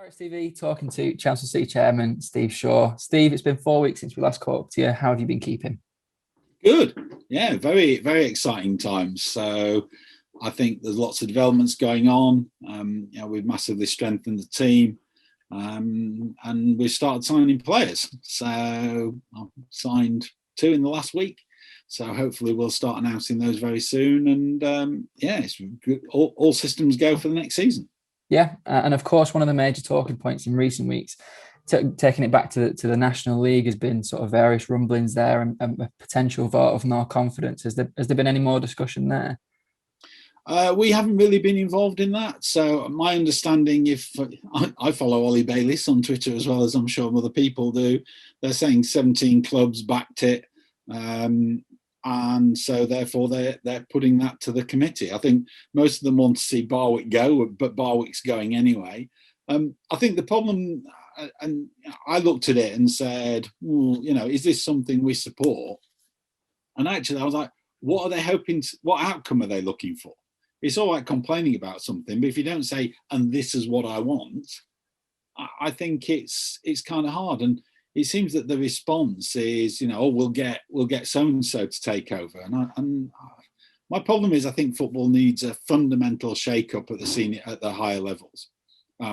Clarets TV talking to Chancellor Chairman Steve Shore. Steve, it's been 4 weeks since we last caught up to you. How have you been keeping? Good. Yeah, very, very exciting times. So I think there's lots of developments going on. We've massively strengthened the team and we've started signing players. So I've signed 2 in the last week. So hopefully we'll start announcing those very soon. And it's good. All systems go for the next season. Yeah, and of course, one of the major talking points in recent weeks, taking it back to the National League, has been sort of various rumblings there and a potential vote of no confidence. Has there been any more discussion there? We haven't really been involved in that. So my understanding, if I follow Ollie Bayliss on Twitter as well as I'm sure other people do, they're saying 17 clubs backed it. And so therefore they're putting that to the committee. I think most of them want to see Barwick go, but Barwick's going anyway. I think the problem, and I looked at it and said, is this something we support? And actually I was like, what are they hoping to, what outcome are they looking for? It's all right complaining about something, but if you don't say, and this is what I want, I think it's kind of hard. And it seems that the response is, we'll get so-and-so to take over. And my problem is, I think football needs a fundamental shake-up at the higher levels.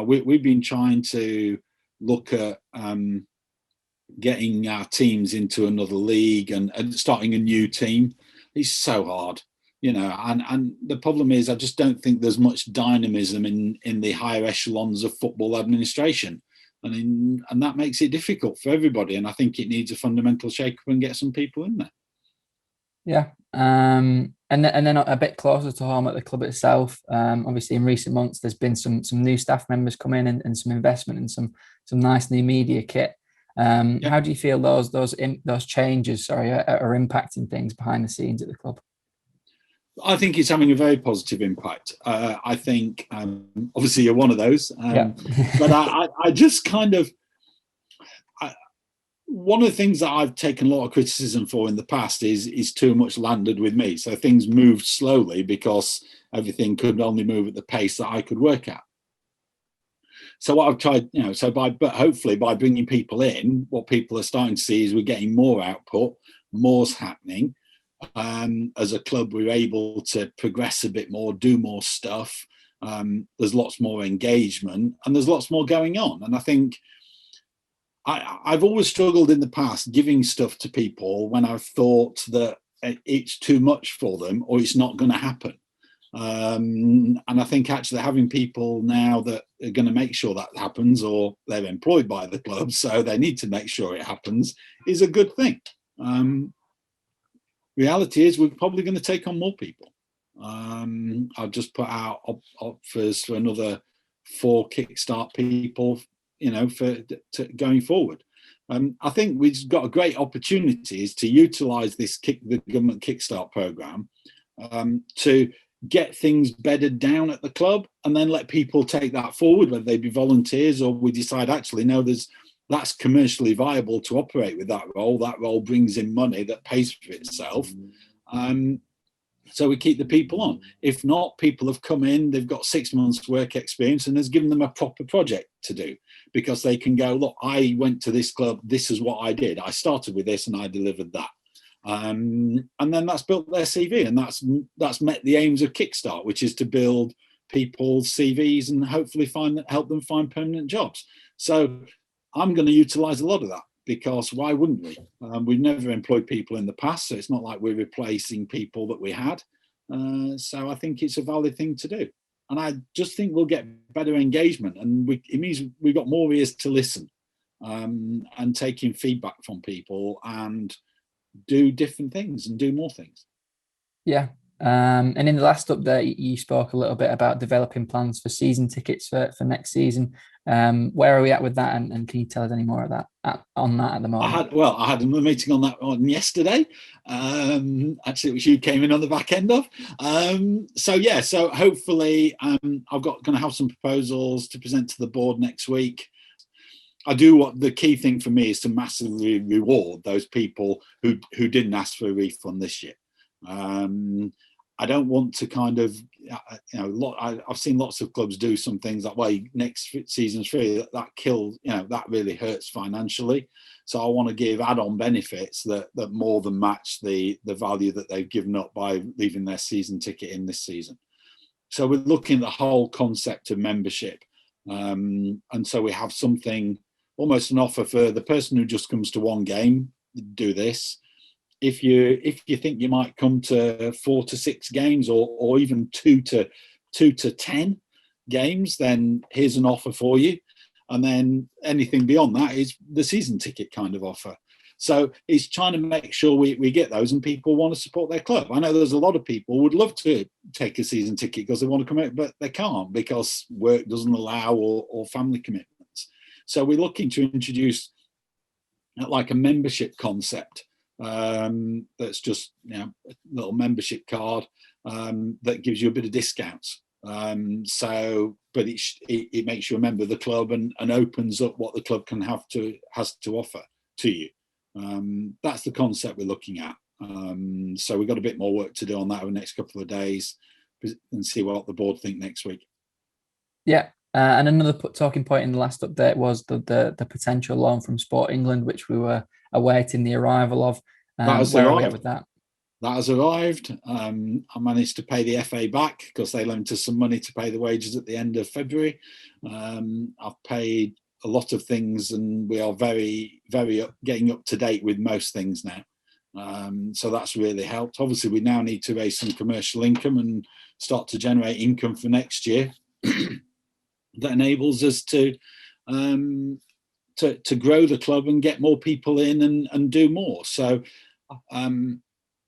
We've been trying to look at getting our teams into another league and starting a new team. It's so hard, and the problem is, I just don't think there's much dynamism in the higher echelons of football administration. And that makes it difficult for everybody. And I think it needs a fundamental shake-up and get some people in there. Yeah. And then a bit closer to home at the club itself. Obviously, in recent months, there's been some new staff members come in and some investment and some nice new media kit. How do you feel those changes, are impacting things behind the scenes at the club? I think it's having a very positive impact. I think, obviously, you're one of those, but I just kind of, one of the things that I've taken a lot of criticism for in the past is too much landed with me. So things moved slowly because everything could only move at the pace that I could work at. So what I've tried, but hopefully by bringing people in, what people are starting to see is we're getting more output, more's happening. As a club, we're able to progress a bit more, do more stuff. There's lots more engagement and there's lots more going on. And I think I've always struggled in the past giving stuff to people when I've thought that it's too much for them or it's not going to happen. And I think actually having people now that are going to make sure that happens, or they're employed by the club, so they need to make sure it happens, is a good thing. Reality is we're probably going to take on more people. I've just put out offers for another 4 kickstart people, for going forward. I think we've got a great opportunity is to utilise the government kickstart programme to get things bedded down at the club and then let people take that forward, whether they be volunteers or we decide actually, no, that's commercially viable to operate with that role. That role brings in money that pays for itself. So we keep the people on. If not, people have come in, they've got 6 months work experience and has given them a proper project to do because they can go, look, I went to this club, this is what I did. I started with this and I delivered that. And then that's built their CV and that's met the aims of Kickstart, which is to build people's CVs and hopefully help them find permanent jobs. So I'm going to utilise a lot of that because why wouldn't we? We've never employed people in the past, so it's not like we're replacing people that we had. So I think it's a valid thing to do. And I just think we'll get better engagement and it means we've got more ears to listen and taking feedback from people and do different things and do more things. Yeah. And in the last update, you spoke a little bit about developing plans for season tickets for next season. Where are we at with that? And can you tell us any more of that on that at the moment? I had a meeting on that on yesterday. Actually, which you came in on the back end of. So hopefully I'm going to have some proposals to present to the board next week. I do what the key thing for me is to massively reward those people who didn't ask for a refund this year. I don't want to kind of I've seen lots of clubs do some things that way. Next season's free, that kills, that really hurts financially. So I want to give add-on benefits that more than match the value that they've given up by leaving their season ticket in this season. So we're looking at the whole concept of membership. And so we have something, almost an offer for the person who just comes to one game, do this. If you think you might come to 4 to 6 games or even 2 to 10 games, then here's an offer for you. And then anything beyond that is the season ticket kind of offer. So it's trying to make sure we get those and people want to support their club. I know there's a lot of people who would love to take a season ticket because they want to come out, but they can't because work doesn't allow or family commitments. So we're looking to introduce like a membership concept. That's just a little membership card that gives you a bit of discounts. But it makes you a member of the club and opens up what the club has to offer to you. That's the concept we're looking at. So we've got a bit more work to do on that over the next couple of days and see what the board think next week. Yeah. And another talking point in the last update was the potential loan from Sport England, which we were awaiting the arrival of. Where are we at with that? That has arrived. I managed to pay the FA back because they lent us some money to pay the wages at the end of February. I've paid a lot of things and we are very, very getting up to date with most things now. So that's really helped. Obviously, we now need to raise some commercial income and start to generate income for next year that enables us to grow the club and get more people in and do more. So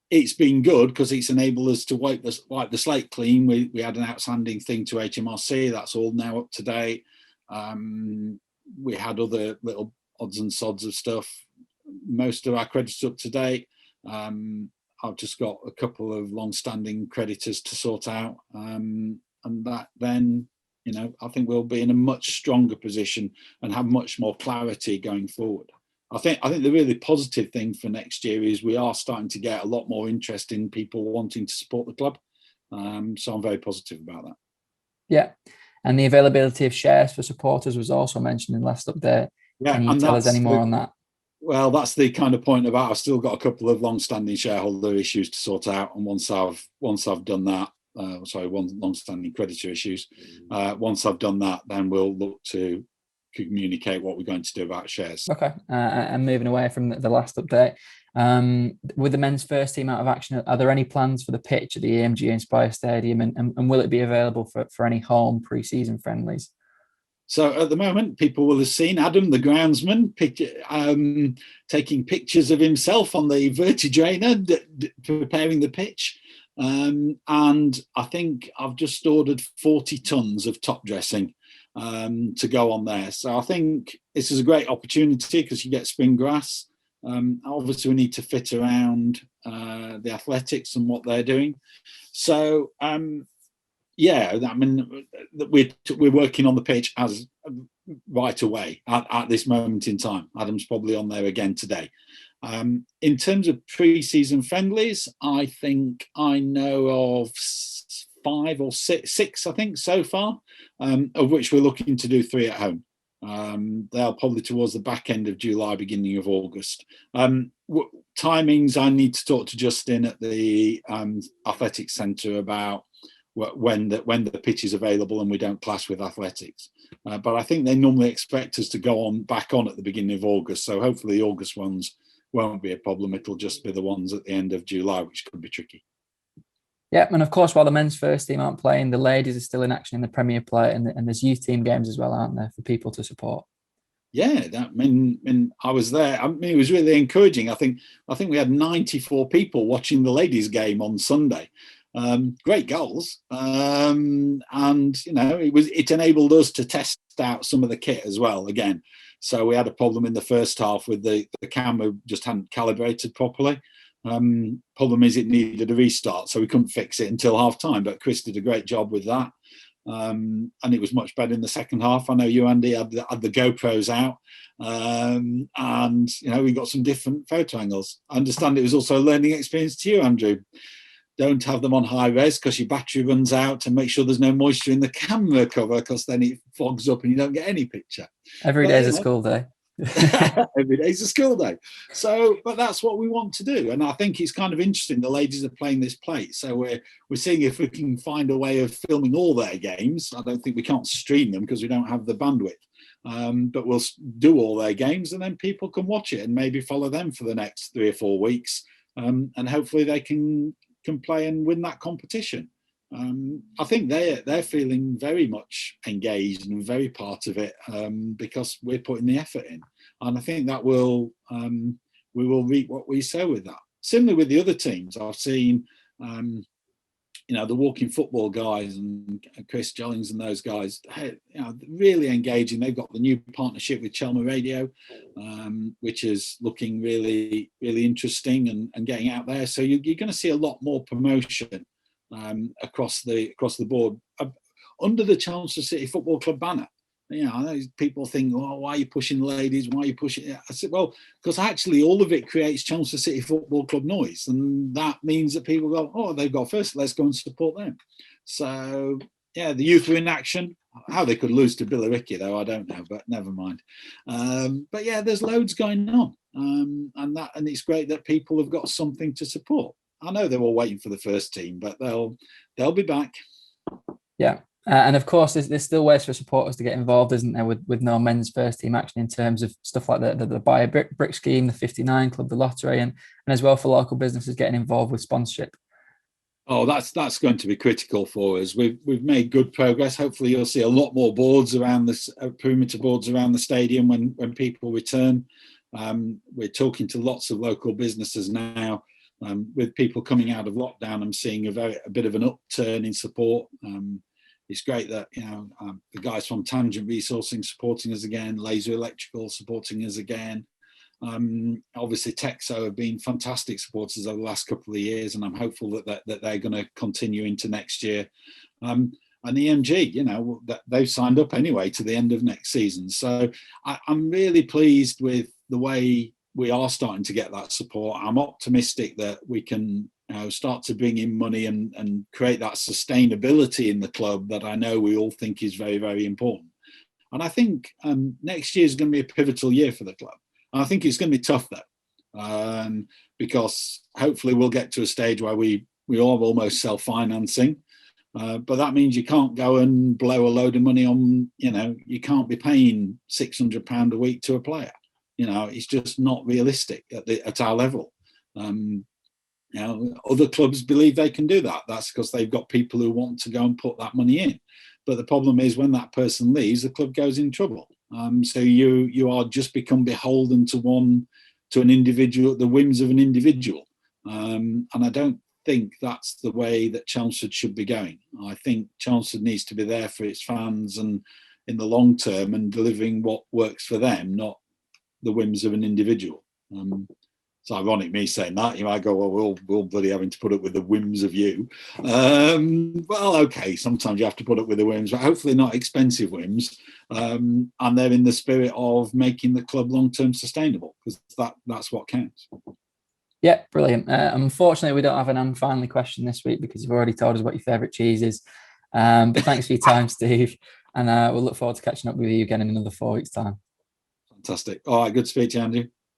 it's been good because it's enabled us to wipe the slate clean. We had an outstanding thing to HMRC. That's all now up to date. We had other little odds and sods of stuff. Most of our creditors up to date. I've just got a couple of long-standing creditors to sort out, and that then, I think we'll be in a much stronger position and have much more clarity going forward. I think the really positive thing for next year is we are starting to get a lot more interest in people wanting to support the club. So I'm very positive about that. Yeah. And the availability of shares for supporters was also mentioned in the last update. Yeah, Can you tell us any more on that? Well, that's the kind of point about I've still got a couple of long-standing shareholder issues to sort out, and once I've done that, one long-standing creditor issues. Once I've done that, then we'll look to communicate what we're going to do about shares. Okay, and moving away from the last update, with the men's first team out of action, are there any plans for the pitch at the AMG Inspire Stadium, and will it be available for any home pre-season friendlies? So at the moment, people will have seen Adam, the groundsman, taking pictures of himself on the vertidrainer, preparing the pitch. And I think I've just ordered 40 tons of top dressing to go on there. So I think this is a great opportunity because you get spring grass. Obviously, we need to fit around the athletics and what they're doing. So, yeah, I mean, we're working on the pitch as right away at this moment in time. Adam's probably on there again today. In terms of pre-season friendlies, I think I know of 5 or 6, I think, so far, of which we're looking to do 3 at home. They'll probably towards the back end of July, beginning of August. Timings, I need to talk to Justin at the athletics centre about when the pitch is available and we don't clash with athletics. But I think they normally expect us to go back on at the beginning of August. So hopefully the August ones won't be a problem. It'll just be the ones at the end of July, which could be tricky. Yeah, and of course, while the men's first team aren't playing, the ladies are still in action in the Premier Play, and there's youth team games as well, aren't there, for people to support? Yeah, I was there. I mean, it was really encouraging. I think we had 94 people watching the ladies' game on Sunday. Great goals, and it enabled us to test out some of the kit as well again. So we had a problem in the first half with the camera just hadn't calibrated properly. Problem is it needed a restart, so we couldn't fix it until half time, but Chris did a great job with that. And it was much better in the second half. I know you, Andy, had the GoPros out, and we got some different photo angles. I understand it was also a learning experience to you, Andrew. don't have them on high res because your battery runs out, and make sure there's no moisture in the camera cover because then it fogs up and you don't get any picture. Every day is a school day. Every day's a school day. So, but that's what we want to do, and I think it's kind of interesting. The ladies are playing this plate, so we're seeing if we can find a way of filming all their games. I don't think we can't stream them because we don't have the bandwidth, but we'll do all their games, and then people can watch it and maybe follow them for the next 3 or 4 weeks, and hopefully they can play and win that competition. I think they're feeling very much engaged and very part of it, because we're putting the effort in, and I think that we will reap what we sow with that. Similar with the other teams, I've seen, the Walking Football guys and Chris Jellings and those guys, really engaging. They've got the new partnership with Chelmer Radio, which is looking really, really interesting and getting out there. So you're going to see a lot more promotion across the board under the Chelmsford City Football Club banner. I know people think, "Oh, why are you pushing the ladies? Why are you pushing it?" I said, "Well, because actually all of it creates Chelmsford City Football Club noise, and that means that people go, oh, they've got first, let's go and support them." So yeah, the youth are in action. How they could lose to Billericay, though, I don't know, but never mind. But yeah, there's loads going on, and it's great that people have got something to support. I know they were waiting for the first team, but they'll be back. Yeah. And of course, there's still ways for supporters to get involved, isn't there, with no men's first team action, in terms of stuff like the Buy a Brick scheme, the 59 Club, the lottery, and as well for local businesses getting involved with sponsorship. Oh, that's going to be critical for us. We've made good progress. Hopefully, you'll see a lot more boards around this, perimeter boards around the stadium when people return. We're talking to lots of local businesses now. With people coming out of lockdown, I'm seeing a bit of an upturn in support. It's great that the guys from Tangent Resourcing supporting us again, Laser Electrical supporting us again. Obviously, Texo have been fantastic supporters over the last couple of years, and I'm hopeful that they're going to continue into next year. And the MG, they've signed up anyway to the end of next season. So I'm really pleased with the way we are starting to get that support. I'm optimistic that we can start to bring in money and create that sustainability in the club that I know we all think is very, very important. And I think next year is going to be a pivotal year for the club. And I think it's going to be tough though, because hopefully we'll get to a stage where we are almost self-financing. But that means you can't go and blow a load of money on, you can't be paying £600 a week to a player. It's just not realistic at our level. Other clubs believe they can do that. That's because they've got people who want to go and put that money in. But the problem is when that person leaves, the club goes in trouble. So you are just become beholden to an individual, the whims of an individual. And I don't think that's the way that Chelmsford should be going. I think Chelmsford needs to be there for its fans and in the long term and delivering what works for them, not the whims of an individual. It's ironic me saying that. You might go, well, we're bloody having to put up with the whims of you. Well, okay, sometimes you have to put up with the whims, but hopefully not expensive whims. And they're in the spirit of making the club long-term sustainable, because that's what counts. Yeah, brilliant. Unfortunately, we don't have an finally question this week because you've already told us what your favourite cheese is. But thanks for your time, Steve. And we'll look forward to catching up with you again in another 4 weeks' time. Fantastic. All right, good to speak to you, Andrew.